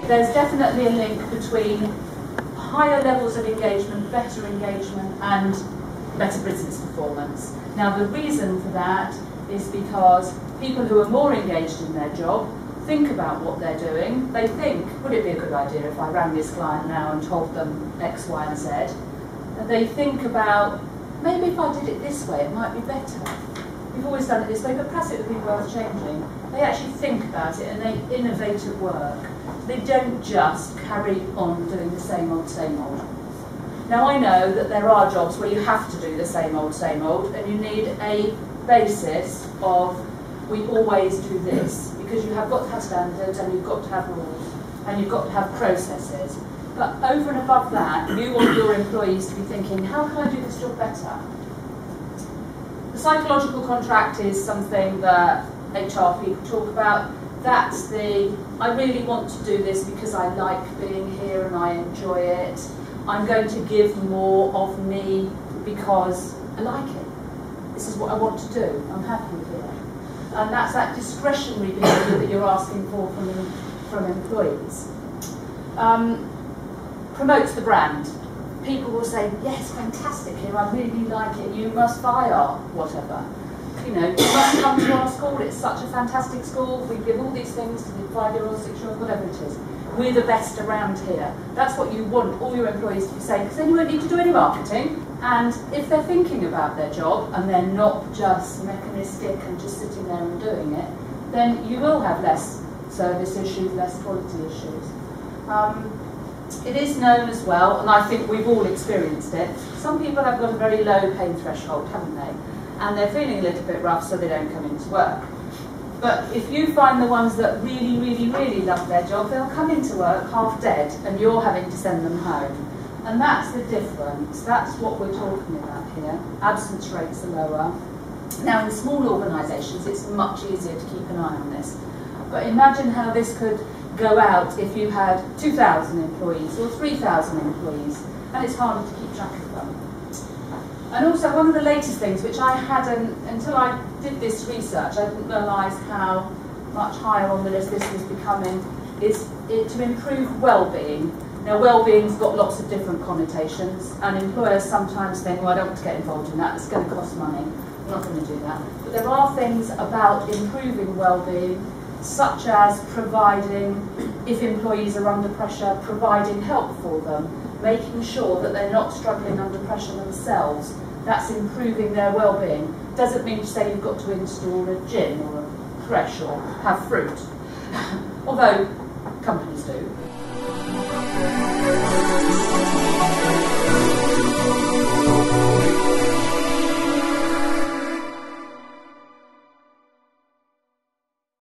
there's definitely a link between higher levels of engagement, better engagement, and better business performance. Now, the reason for that is because people who are more engaged in their job think about what they're doing. They think, would it be a good idea if I rang this client now and told them X, Y, and Z? And they think about, maybe if I did it this way, it might be better. We've always done it this way, but perhaps it would be worth changing. They actually think about it and they innovate at work. They don't just carry on doing the same old, same old. Now, I know that there are jobs where you have to do the same old, and you need a basis of, we always do this, because you have got to have standards and you've got to have rules and you've got to have processes. But over and above that, you want your employees to be thinking, how can I do this job better? The psychological contract is something that HR people talk about. That's the, I really want to do this because I like being here and I enjoy it. I'm going to give more of me because I like it. This is what I want to do. I'm happy here. And that's that discretionary behaviour that you're asking for from employees. Promotes the brand. People will say, yes, fantastic here, I really like it, you must buy our whatever. You know, you must come to our school, it's such a fantastic school, we give all these things to the 5-year-olds, 6-year-olds, whatever it is. We're the best around here. That's what you want all your employees to be saying, because then you won't need to do any marketing. And if they're thinking about their job and they're not just mechanistic and just sitting there and doing it, then you will have less service issues, less quality issues. It is known as well, and I think we've all experienced it, some people have got a very low pain threshold, haven't they? And they're feeling a little bit rough, so they don't come into work. But if you find the ones that really, really, really love their job, they'll come into work half dead, and you're having to send them home. And that's the difference. That's what we're talking about here. Absence rates are lower. Now, in small organisations, it's much easier to keep an eye on this. But imagine how this could go out if you had 2,000 employees or 3,000 employees, and it's harder to keep track of them. And also, one of the latest things, which I hadn't, until I did this research, I didn't realise how much higher on the list this was becoming, is to improve well-being. Now, well-being's got lots of different connotations, and employers sometimes think, well, I don't want to get involved in that, it's going to cost money, I'm not going to do that. But there are things about improving well-being, such as providing, if employees are under pressure, providing help for them, making sure that they're not struggling under pressure themselves. That's improving their well-being. Doesn't mean to say you've got to install a gym or a creche or have fruit, although companies do.